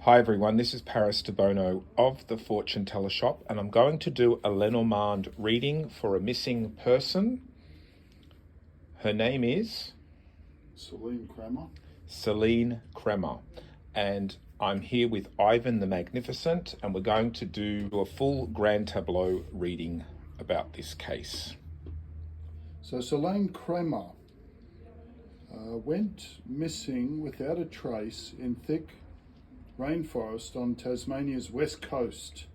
Hi everyone, this is Debono of the Fortune Teller Shop, and I'm going to do a Lenormand reading for a missing person. Her name is Celine Kremer, and I'm here with Ivan the Magnificent, and we're going to do a full grand tableau reading about this case. So Celine Kremer went missing without a trace in thick rainforest on Tasmania's west coast.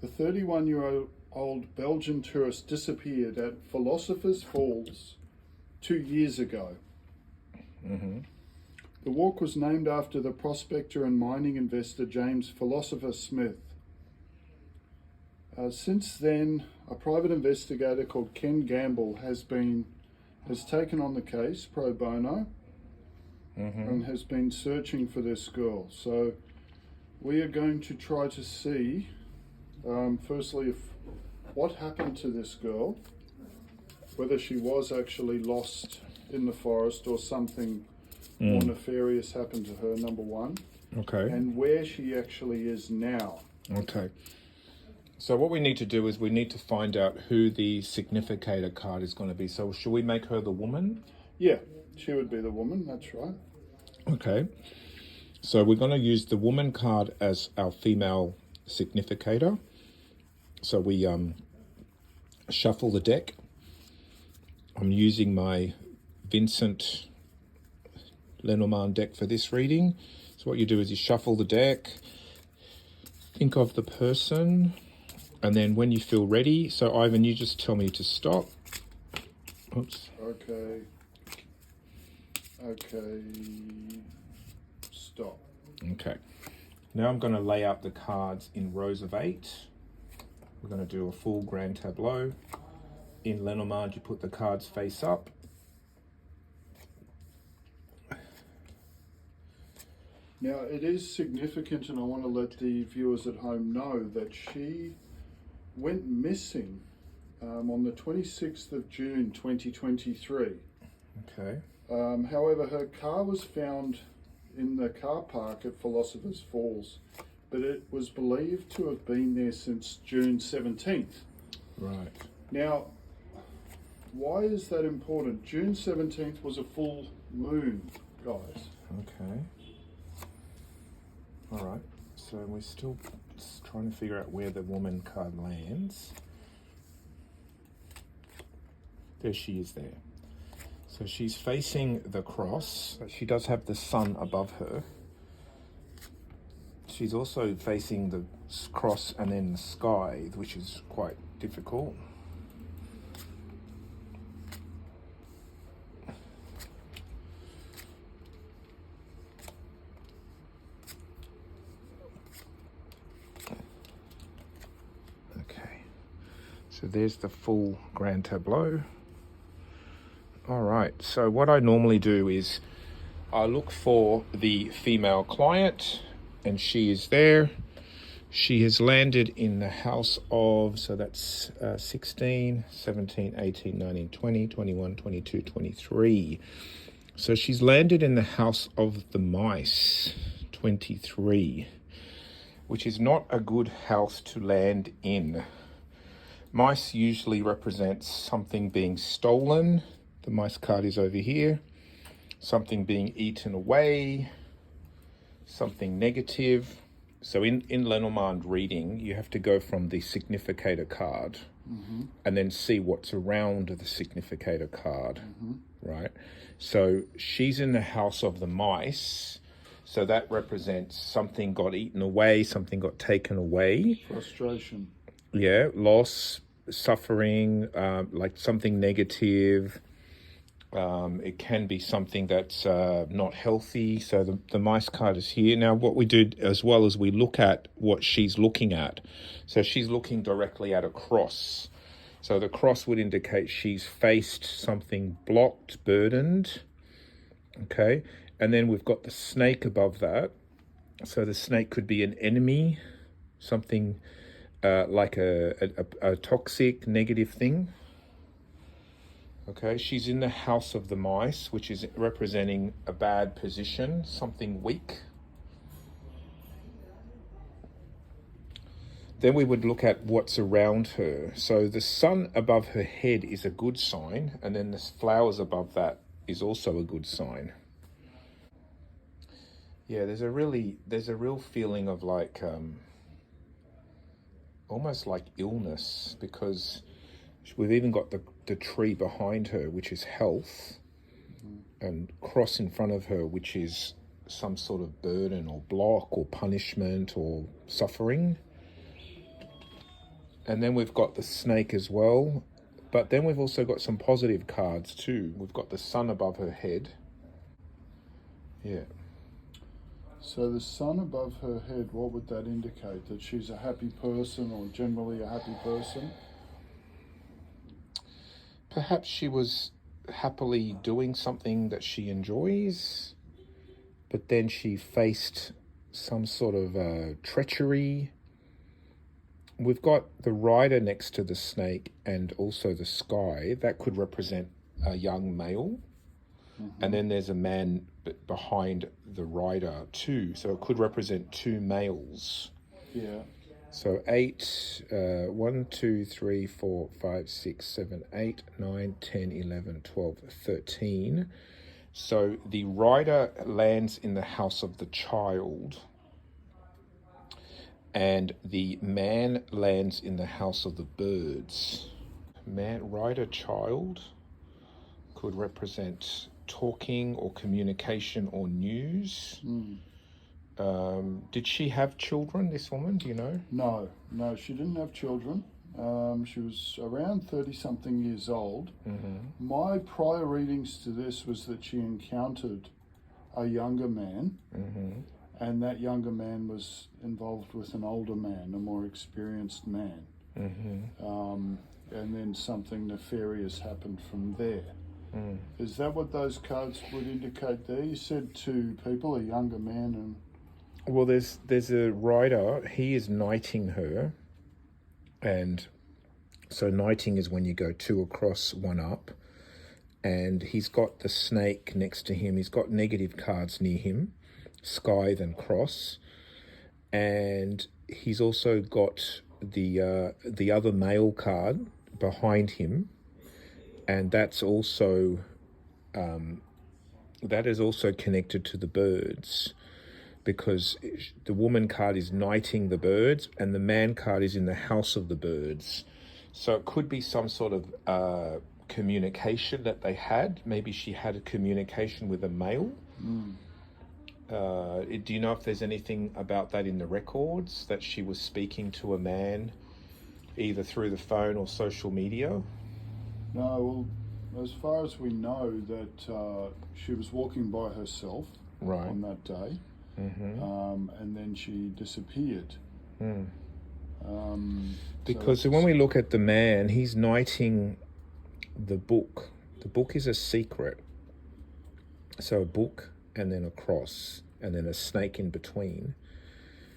The 31-year-old Belgian tourist disappeared at Philosopher's Falls 2 years ago. The walk was named after the prospector and mining investor James Philosopher Smith. Since then, a private investigator called Ken Gamble has taken on the case pro bono and has been searching for this girl. So we are going to try to see, firstly, what happened to this girl, whether she was actually lost in the forest or something more nefarious happened to her, number one. Okay. And where she actually is now. Okay. So what we need to do is we need to find out who the significator card is going to be. So should we make her the woman? Yeah, she would be the woman, that's right. Okay. So we're going to use the woman card as our female significator. So we shuffle the deck. I'm using my Vincent Lenormand deck for this reading. So what you do is you shuffle the deck, think of the person, and then when you feel ready, so Ivan, you just tell me to stop. Oops. Okay, stop. Okay. Now I'm going to lay out the cards in rows of 8. We're going to do a full grand tableau. In Lenormand, you put the cards face up. Now, it is significant, and I want to let the viewers at home know that she went missing on the 26th of June 2023. Okay. However, her car was found in the car park at Philosopher's Falls, but it was believed to have been there since June 17th. Right. Now, why is that important? June 17th was a full moon, guys. Okay. All right. So we're still trying to figure out where the woman card lands. There she is there. So she's facing the cross. She does have the sun above her. She's also facing the cross and then the sky, which is quite difficult. Okay, so there's the full grand tableau. All right, so what I normally do is I look for the female client, and she is there. She has landed in the house of, so that's 16, 17, 18, 19, 20, 21, 22, 23. So she's landed in the house of the mice, 23, which is not a good house to land in. Mice usually represents something being stolen. The mice card is over here. Something being eaten away, something negative. So in Lenormand reading, you have to go from the significator card and then see what's around the significator card, right? So she's in the house of the mice. So that represents something got eaten away, something got taken away. Frustration. Yeah, loss, suffering, like something negative. It can be something that's not healthy. So the mice card is here. Now what we do as well is we look at what she's looking at. So she's looking directly at a cross. So the cross would indicate she's faced something blocked, burdened. Okay. And then we've got the snake above that. So the snake could be an enemy, something like a toxic, negative thing. Okay, she's in the house of the mice, which is representing a bad position, something weak. Then we would look at what's around her. So the sun above her head is a good sign, and then the flowers above that is also a good sign. Yeah, there's a real feeling of like almost like illness, because we've even got the tree behind her, which is health, and cross in front of her, which is some sort of burden or block or punishment or suffering. And then we've got the snake as well. But then we've also got some positive cards too. We've got the sun above her head. Yeah. So the sun above her head, what would that indicate? That she's a happy person, or generally a happy person? Perhaps she was happily doing something that she enjoys, but then she faced some sort of treachery. We've got the rider next to the snake and also the sky. That could represent a young male. And then there's a man behind the rider too. So it could represent two males. Yeah. So 8, 1, 2, 3, 4, 5, 6, 7, 8, 9, 10, 11, 12, 13. So the rider lands in the house of the child, and the man lands in the house of the birds. Rider child could represent talking or communication or news. Did she have children, this woman? Do you know? No, she didn't have children. She was around 30-something years old. My prior readings to this was that she encountered a younger man, and that younger man was involved with an older man, a more experienced man. And then something nefarious happened from there. Is that what those cards would indicate there? You said two people, a younger man and... Well, there's a rider. He is knighting her, and so knighting is when you go 2 across, 1 up, and he's got the snake next to him. He's got negative cards near him, sky then cross, and he's also got the other male card behind him, and that's also that is also connected to the birds, because the woman card is knighting the birds and the man card is in the house of the birds. So it could be some sort of communication that they had. Maybe she had a communication with a male. Do you know if there's anything about that in the records, that she was speaking to a man either through the phone or social media? No, well, as far as we know, that she was walking by herself on that day. And then she disappeared. Because when we look at the man, he's knighting the book. The book is a secret. So a book and then a cross and then a snake in between.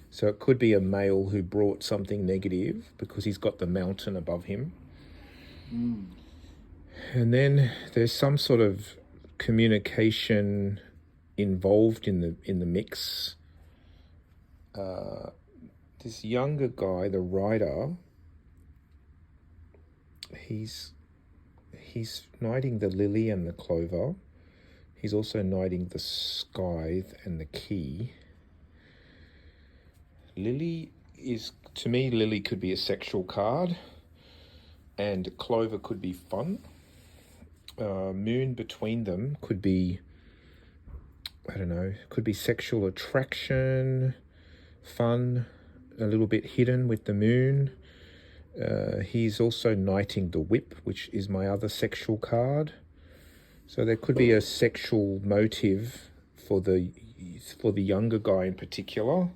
So it could be a male who brought something negative because he's got the mountain above him. And then there's some sort of communication involved in the mix. This younger guy, the rider, he's knighting the lily and the clover. He's also knighting the scythe and the key. Lily could be a sexual card, and clover could be fun. Moon between them could be, I don't know, could be sexual attraction, fun, a little bit hidden with the moon. He's also knighting the whip, which is my other sexual card. So there could be a sexual motive for the younger guy in particular.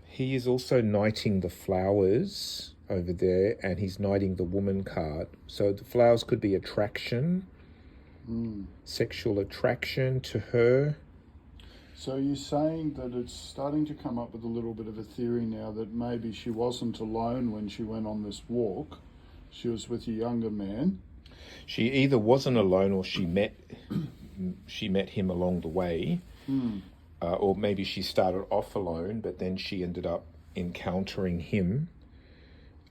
He is also knighting the flowers over there, and he's knighting the woman card. So the flowers could be attraction, sexual attraction to her. So you're saying that it's starting to come up with a little bit of a theory now that maybe she wasn't alone when she went on this walk. She was with a younger man. She either wasn't alone or she met him along the way. Or maybe she started off alone, but then she ended up encountering him.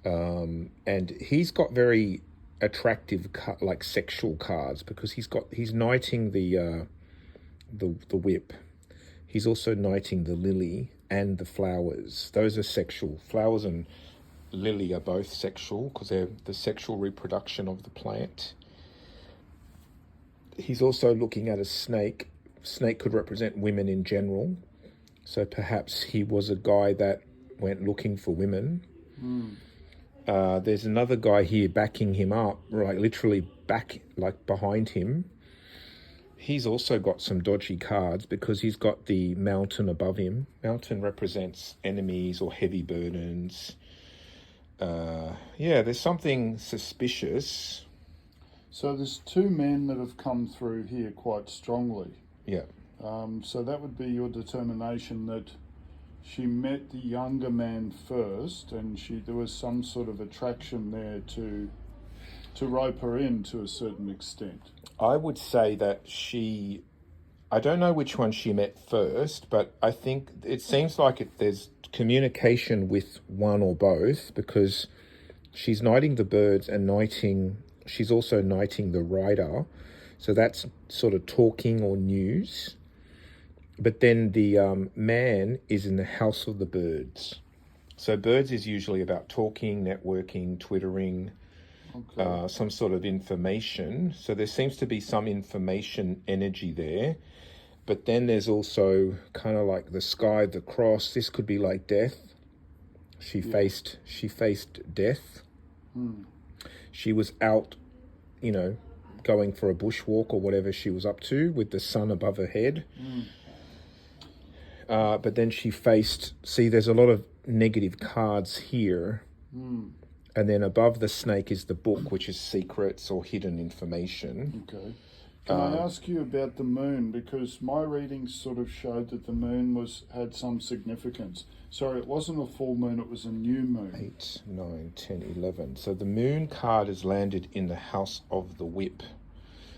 And he's got very attractive like sexual cards, because he's knighting the whip. He's also knighting the lily and the flowers. Those are sexual. Flowers and lily are both sexual because they're the sexual reproduction of the plant. He's also looking at a snake. Snake could represent women in general. So perhaps he was a guy that went looking for women. There's another guy here backing him up, right? Literally back, like behind him. He's also got some dodgy cards because he's got the mountain above him. Mountain represents enemies or heavy burdens. There's something suspicious. So there's two men that have come through here quite strongly. Yeah. So that would be your determination that she met the younger man first, and there was some sort of attraction there to rope her in to a certain extent. I would say that I don't know which one she met first, but I think it seems like there's communication with one or both, because she's knighting the birds and she's also knighting the rider. So that's sort of talking or news. But then the man is in the house of the birds. So birds is usually about talking, networking, twittering, some sort of information. So there seems to be some information energy there. But then there's also kind of like the sky, the cross. This could be like death. She faced death. She was out, going for a bushwalk or whatever she was up to with the sun above her head. But then she there's a lot of negative cards here. And then above the snake is the book, which is secrets or hidden information. Okay. Can I ask you about the moon? Because my readings sort of showed that the moon had some significance. Sorry, it wasn't a full moon, it was a new moon. 8, 9, 10, 11. So the moon card has landed in the house of the whip.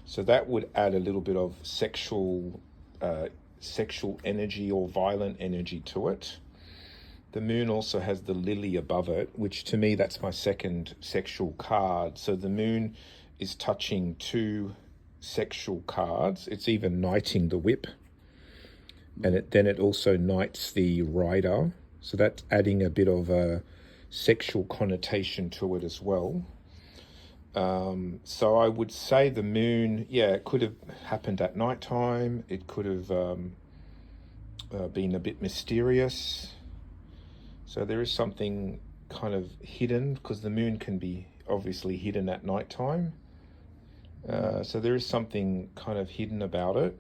So that would add a little bit of sexual energy or violent energy to it. The moon also has the lily above it, which to me, that's my second sexual card. So the moon is touching two sexual cards. It's even knighting the whip. And then it also knights the rider. So that's adding a bit of a sexual connotation to it as well. So I would say the moon, it could have happened at nighttime. It could have been a bit mysterious. So there is something kind of hidden, because the moon can be obviously hidden at nighttime. So there is something kind of hidden about it.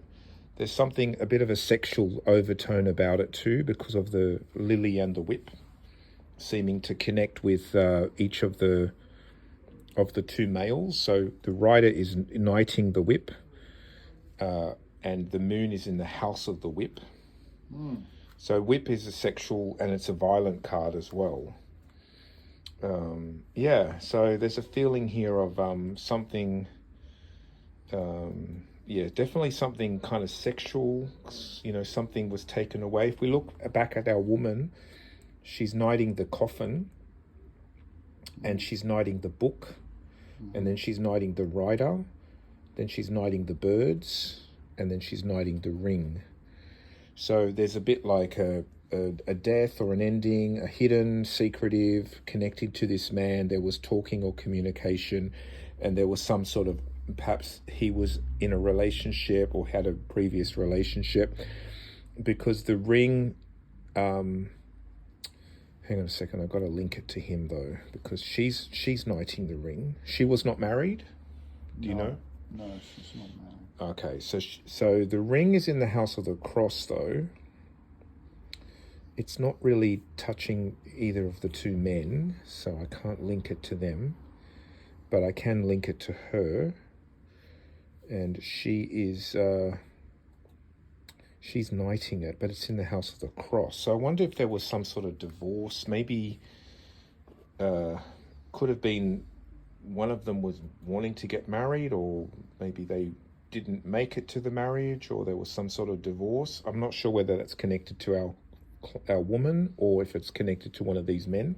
There's a bit of a sexual overtone about it too, because of the lily and the whip seeming to connect with each of the two males. So the rider is knighting the whip, and the moon is in the house of the whip. So whip is a sexual and it's a violent card as well. So there's a feeling here of something, definitely something kind of sexual. Something was taken away. If we look back at our woman, she's knighting the coffin, and she's knighting the book, and then she's knighting the rider, then she's knighting the birds, and then she's knighting the ring. So there's a bit like a death or an ending, a hidden, secretive, connected to this man. There was talking or communication, and there was some sort of, perhaps he was in a relationship or had a previous relationship, because the ring, hang on a second, I've got to link it to him though, because she's knighting the ring. She was not married? Do you know? No, she's not married. Okay, so the ring is in the house of the cross though. It's not really touching either of the two men, so I can't link it to them, but I can link it to her. And she is, she's knighting it, but it's in the house of the cross. So I wonder if there was some sort of divorce. Maybe could have been one of them was wanting to get married, or maybe they didn't make it to the marriage, or there was some sort of divorce. I'm not sure whether that's connected to our woman, or if it's connected to one of these men.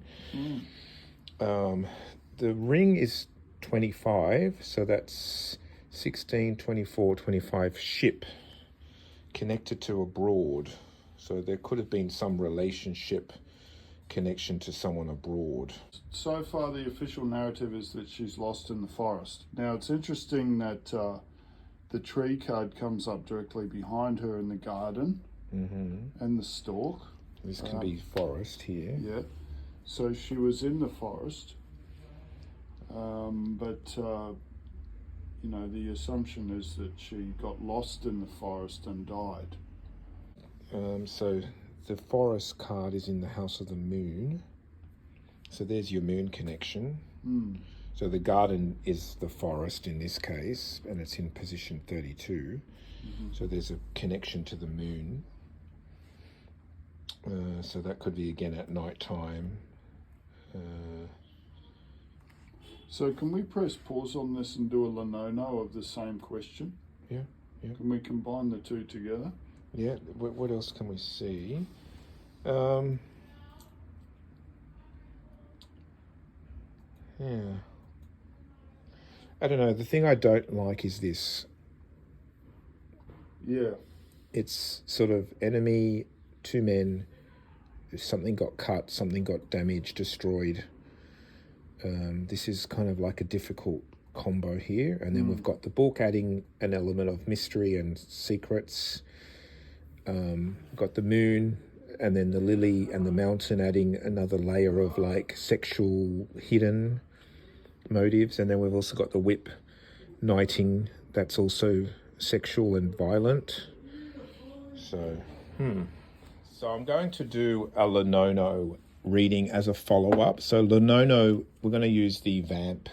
The ring is 25, so that's 16, 24, 25 ship connected to abroad. So there could have been some relationship connection to someone abroad. So far, the official narrative is that she's lost in the forest. Now, it's interesting that the tree card comes up directly behind her in the garden, and the stalk. This can be forest here. Yeah. So she was in the forest, but you know, the assumption is that she got lost in the forest and died. So the forest card is in the house of the moon. So there's your moon connection. So the garden is the forest in this case, and it's in position 32. So there's a connection to the moon. So that could be again at night time. So can we press pause on this and do a Lenono of the same question? Yeah. Can we combine the two together? Yeah. What else can we see? Yeah. I don't know. The thing I don't like is this. Yeah. It's sort of enemy, two men, something got cut, something got damaged, destroyed. This is kind of like a difficult combo here. And then we've got the book adding an element of mystery and secrets. Got the moon, and then the lily and the mountain adding another layer of like sexual hidden motives. And then we've also got the whip knighting, that's also sexual and violent. So I'm going to do a Lenono reading as a follow-up. So Lenono, we're going to use the Vamp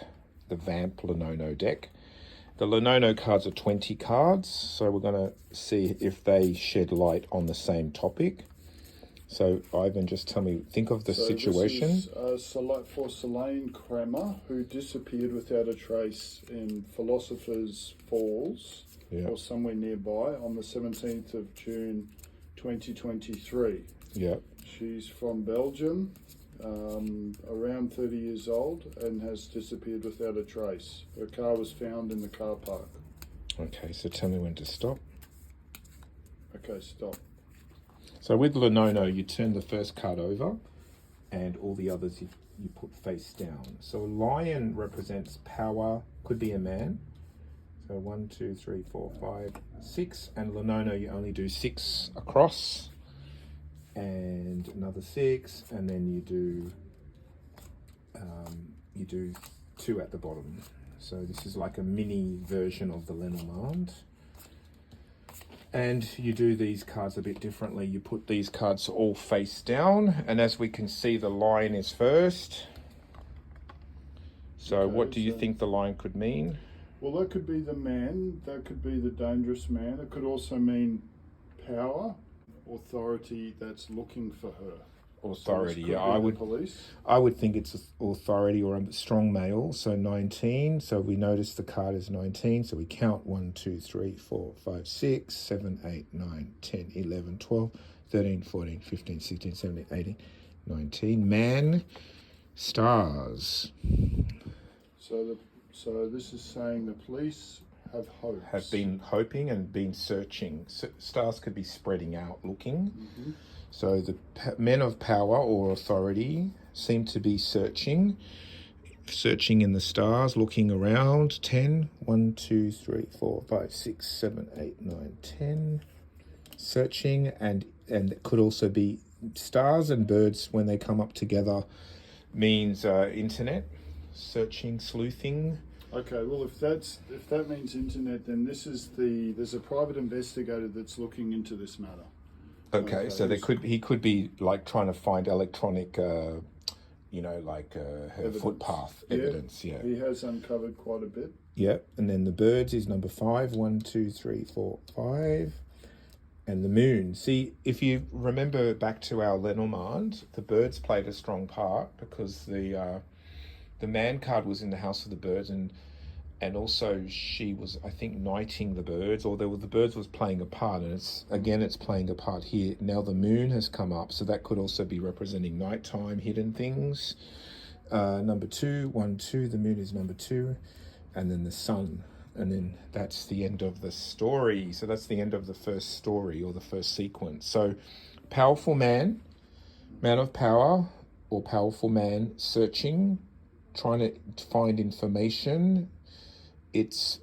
Lenono deck. The Lenono cards are 20 cards, so we're going to see if they shed light on the same topic. So Ivan, just tell me, think of the situation. This is for Selene Kramer, who disappeared without a trace in Philosopher's Falls, or somewhere nearby, on the 17th of June 2023. Yeah. She's from Belgium, around 30 years old, and has disappeared without a trace. Her car was found in the car park. Okay, so tell me when to stop. Okay, stop. So with Lenono, you turn the first card over, and all the others you put face down. So a lion represents power, could be a man. So 1, 2, 3, 4, 5, 6, and Lenono you only do 6 across, and another 6, and then you do 2 at the bottom. So this is like a mini version of the Lenormand. And you do these cards a bit differently. You put these cards all face down, and as we can see, the lion is first. So Okay, what do you think the lion could mean? Well, that could be the man, that could be the dangerous man. It could also mean power, authority that's looking for her. Authority, So yeah. I would think it's authority or a strong male. So 19. So we notice the card is 19. So we count 1, 2, 3, 4, 5, 6, 7, 8, 9, 10, 11, 12, 13, 14, 15, 16, 17, 18, 19. Man, stars. So this is saying the police have hopes. Have been hoping and been searching. Stars could be spreading out, looking. So the men of power or authority seem to be searching in the stars, looking around. 10, 1, 2, 3, 4, 5, 6, 7, 8, 9, 10. Searching, and it could also be stars and birds when they come up together means internet, searching, sleuthing. Okay, well, if that means internet, then there's a private investigator that's looking into this matter. Okay, so he could be like trying to find electronic, her footpath evidence. Yeah, he has uncovered quite a bit. Yeah, and then the birds is number 5. 1, 2, 3, 4, 5, and the moon. See, if you remember back to our Lenormand, the birds played a strong part because the man card was in the house of the birds, and and also she was, I think, knighting the birds, or the birds was playing a part, and it's playing a part here. Now the moon has come up, so that could also be representing nighttime, hidden things. Number 2, 1, 2, the moon is number 2, and then the sun, and then that's the end of the story. So that's the end of the first story, or the first sequence. So powerful man of power, or powerful man searching, trying to find information. It's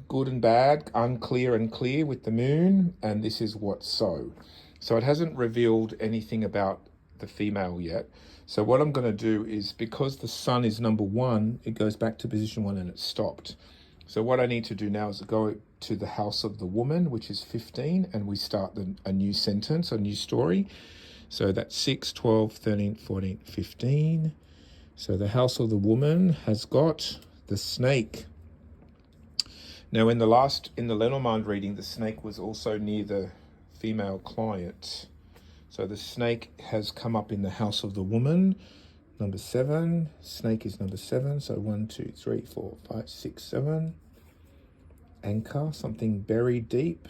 good and bad, unclear and clear with the moon, and this is what so. So it hasn't revealed anything about the female yet. So what I'm going to do is, because the sun is number 1, it goes back to position 1 and it stopped. So what I need to do now is go to the house of the woman, which is 15, and we start a new sentence, a new story. So that's 6, 12, 13, 14, 15. So the house of the woman has got the snake. Now in the Lenormand reading, the snake was also near the female client. So the snake has come up in the house of the woman, number 7. Snake is number 7. So 1, 2, 3, 4, 5, 6, 7. Anchor, something buried deep,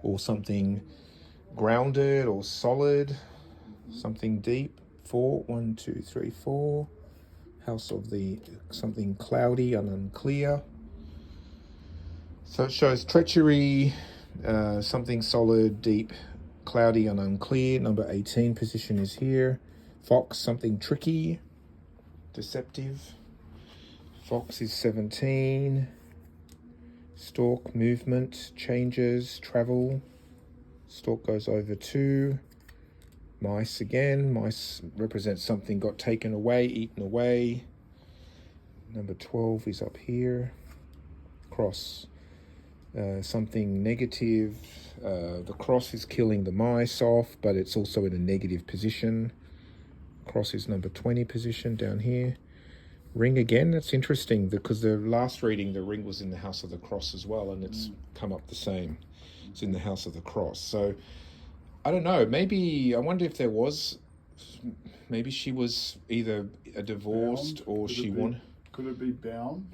or something grounded or solid, something deep. 4, 1, 2, 3, 4. House of the something cloudy and unclear. So it shows treachery, something solid, deep, cloudy and unclear. Number 18 position is here. Fox, something tricky, deceptive. Fox is 17. Stork, movement, changes, travel. Stork goes over 2. Mice again. Mice represents something got taken away, eaten away. Number 12 is up here. Cross, something negative. The cross is killing the mice off, but it's also in a negative position. Cross is number 20 position down here. Ring again, that's interesting, because the last reading, the ring was in the house of the cross as well, and it's come up the same. It's in the house of the cross. So I don't know, maybe, I wonder if there was, maybe she was either divorced, bound? or she wanted... Could it be bound?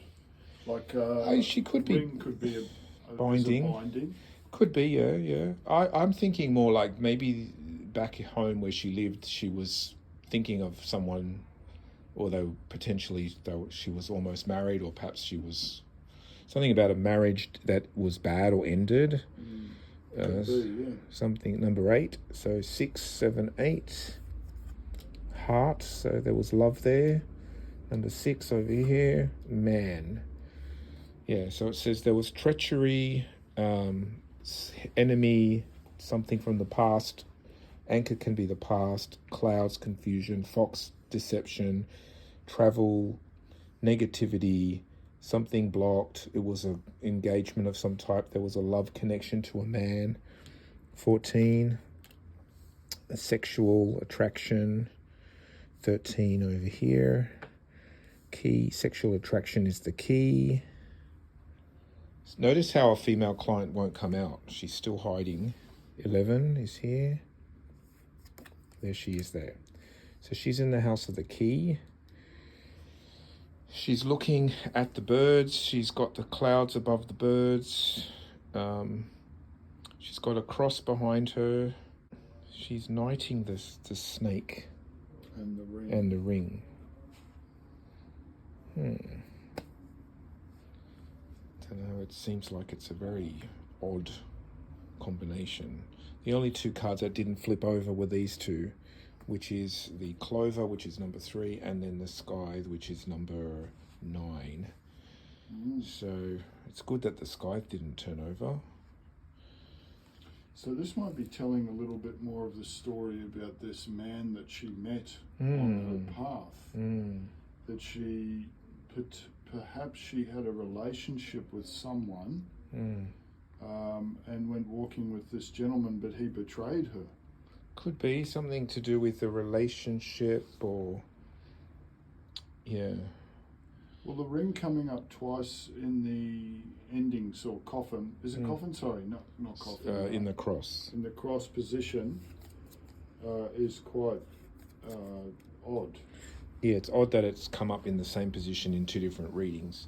Like she could be ring could be a binding. binding. Could be, yeah. I'm thinking more like maybe back home where she lived, she was thinking of someone, although potentially she was almost married, or perhaps she was something about a marriage that was bad or ended. Something, number 8. So 6, 7, 8. Heart, so there was love there. Number 6 over here, man. Yeah, so it says there was treachery, enemy, something from the past. Anchor can be the past. Clouds, confusion. Fox, deception. Travel, negativity. Something blocked. It was an engagement of some type. There was a love connection to a man. 14, a sexual attraction. 13 over here. Key, sexual attraction is the key. Notice how a female client won't come out. She's still hiding. 11 is here. There she is there. So she's in the house of the key. She's looking at the birds. She's got the clouds above the birds. She's got a cross behind her. She's knighting the snake. And the ring. And the ring. Don't know, it seems like it's a very odd combination. The only 2 cards that didn't flip over were these 2, which is the clover, which is number 3, and then the sky, which is number 9. So it's good that the sky didn't turn over. So this might be telling a little bit more of the story about this man that she met on her path. That she, perhaps she had a relationship with someone and went walking with this gentleman, but he betrayed her. Could be something to do with the relationship, or Well, the ring coming up twice in the endings, or coffin. Is it coffin? Sorry, not coffin. In the cross. In the cross position is quite odd. Yeah, it's odd that it's come up in the same position in two different readings.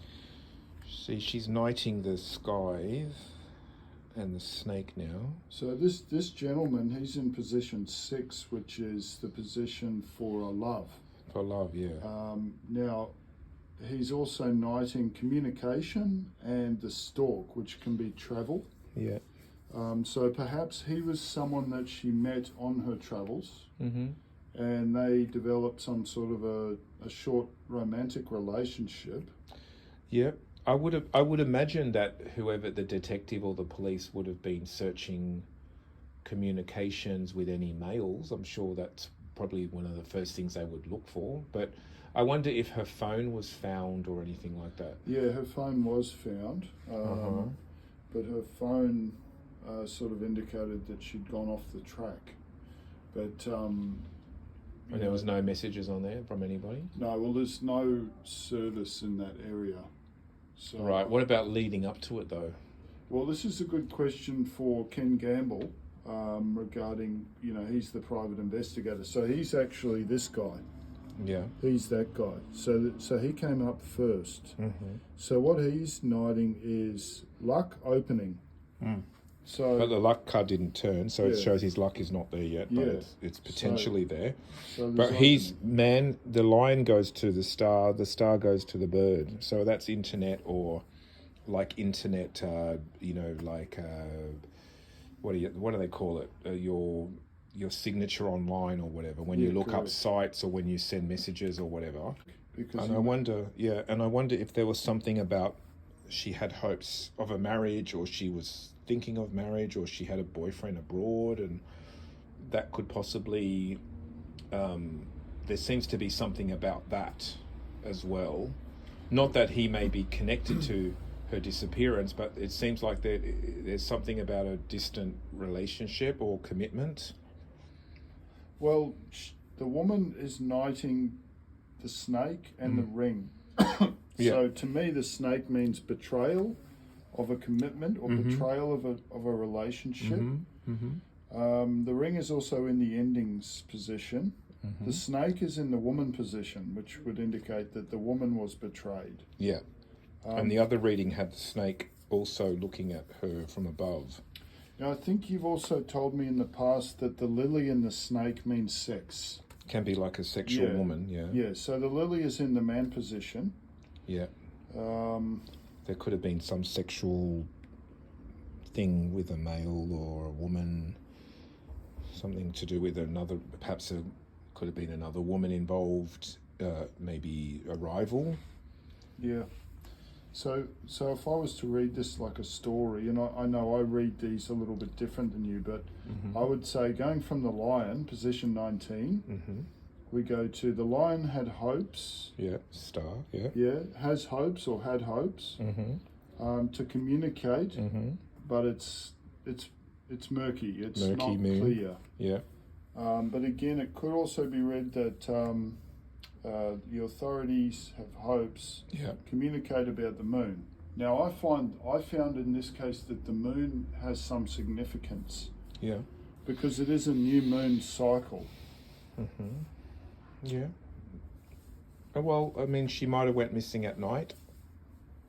See, she's knighting the skies and the snake now. So this gentleman, he's in position 6, which is the position for a love. For love, yeah. Now, he's also knighting communication and the stork, which can be travel. Yeah. So perhaps he was someone that she met on her travels, Mm-hmm. and they developed some sort of a short romantic relationship. Yeah. I would imagine that whoever the detective or the police would have been searching communications with any males. I'm sure that's probably one of the first things they would look for. But I wonder if her phone was found or anything like that. Yeah, her phone was found, but her phone sort of indicated that she'd gone off the track. But And there was no messages on there from anybody? no, well, there's no service in that area. So, Right. What about leading up to it, though? well, this is a good question for Ken Gamble regarding, he's the private investigator. So he's actually this guy. Yeah. He's that guy. So he came up first. Mm-hmm. So what he's knighting is luck opening. Mm. So But the luck card didn't turn, so it Yeah. shows his luck is not there yet, but Yeah. it's potentially there. so But there's the lion goes to the star goes to the bird. So that's internet or like internet, what do they call it? Your signature online or whatever. When you Yeah, look up correct. sites or when you send messages or whatever. because And he I wonder if there was something about she had hopes of a marriage, or she was thinking of marriage, or she had a boyfriend abroad, and that could possibly there seems to be something about that as well. Not that he may be connected to her disappearance, but it seems like there's something about a distant relationship or commitment. Well, the woman is knighting the snake and the ring. Yeah. So to me, the snake means betrayal of a commitment or betrayal of a relationship. The ring is also in the endings position. The snake is in the woman position, which would indicate that the woman was betrayed. Yeah. And the other reading had the snake also looking at her from above. Now, I think you've also told me in the past that the lily and the snake mean sex. Can be like a sexual woman, yeah. Yeah, so the lily is in the man position. Yeah. Um, There could have been some sexual thing with a male or a woman, something to do with another, perhaps could have been another woman involved, maybe a rival. yeah. So if I was to read this like a story, and I know I read these a little bit different than you, but I would say going from the lion, position 19, we go to the lion had hopes. Yeah, star, yeah. Yeah, has hopes or had hopes to communicate, but it's murky. It's Murky not moon. clear. Yeah. But again, it could also be read that the authorities have hopes. Yeah. Communicate about the moon. Now, I found in this case that the moon has some significance Yeah. because it is a new moon cycle. Yeah. Well, I mean, she might have went missing at night.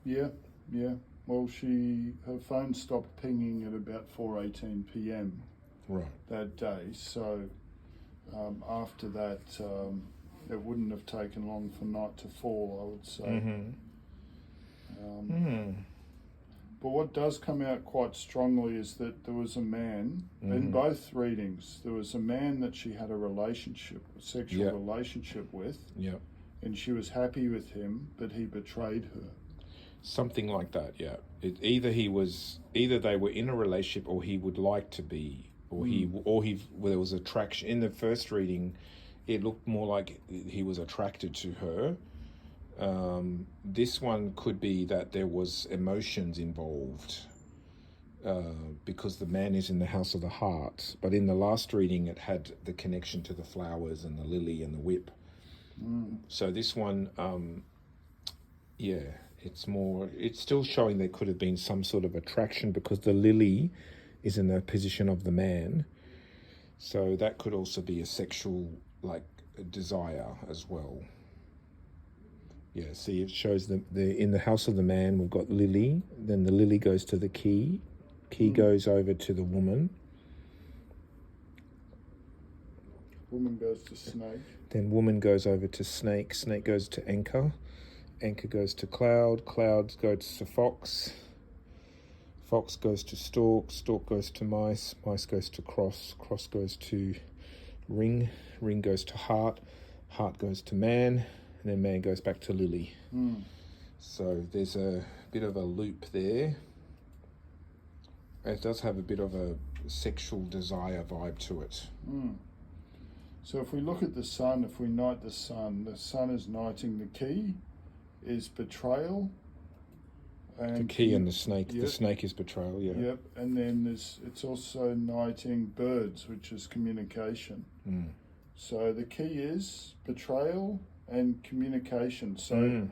Yeah. Well, her phone stopped pinging at about 4:18 p.m. Right. that day. So after that, it wouldn't have taken long for night to fall, I would say. But what does come out quite strongly is that there was a man in both readings. There was a man that she had a sexual relationship with, Yeah. and she was happy with him, but he betrayed her. Something like that, yeah. Either they were in a relationship, or he would like to be, or there was attraction. In the first reading, it looked more like he was attracted to her. This one could be that there was emotions involved, because the man is in the house of the heart. But in the last reading, it had the connection to the flowers and the lily and the whip. So this one, it's still showing there could have been some sort of attraction, because the lily is in the position of the man. So that could also be a sexual, desire as well. Yeah, see, it shows the in the house of the man, we've got lily. Then the lily goes to the key. Key goes over to the woman. Woman goes to snake. Then woman goes over to snake. Snake goes to anchor. Anchor goes to cloud. Cloud goes to fox. Fox goes to stork. Stork goes to mice. Mice goes to cross. Cross goes to ring. Ring goes to heart. Heart goes to man. And then man goes back to lily. So there's a bit of a loop there. It does have a bit of a sexual desire vibe to it. So if we look at the sun, if we knight the sun is knighting the key, is betrayal. And The key and the snake. Yep. The snake is betrayal, yeah. Yep, and then it's also knighting birds, which is communication. So the key is betrayal and communication. So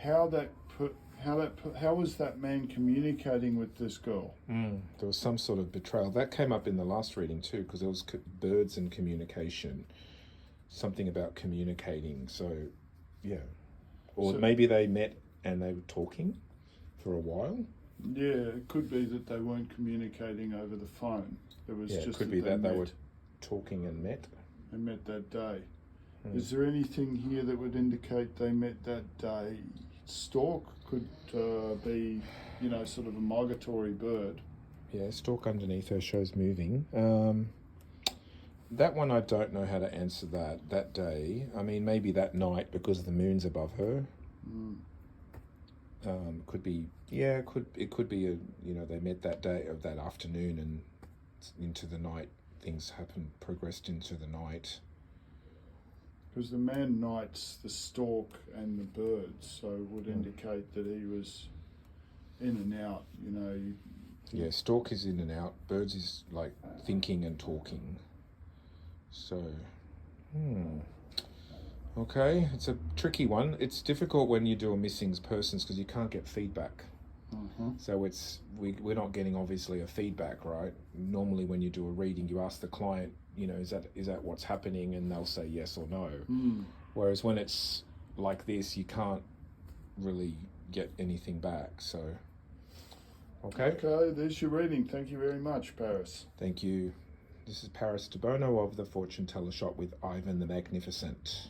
how was that man communicating with this girl? There was some sort of betrayal. That came up in the last reading too, because there was birds and communication. Something about communicating. So, yeah. Or maybe they met and they were talking for a while. Yeah, it could be that they weren't communicating over the phone. It was just it could be that they were talking and met. They met that day. Is there anything here that would indicate they met that day? Stork could be, sort of a migratory bird. Yeah, stork underneath her shows moving. That one I don't know how to answer that day. I mean, maybe that night because the moon's above her. Could be, it could be they met that day of that afternoon and into the night. Things progressed into the night. Because the man knights the stork and the birds, so it would indicate that he was in and out, Yeah, stork is in and out. Birds is like thinking and talking. So, okay, it's a tricky one. It's difficult when you do a missing persons because you can't get feedback. So we're not getting obviously a feedback, right? Normally when you do a reading, you ask the client, is that what's happening, and they'll say yes or no. Whereas when it's like this, you can't really get anything back. So, okay, there's your reading. Thank you very much, Paris. Thank you. This is Paris Debono of the Fortune Teller Shop with Ivan the Magnificent.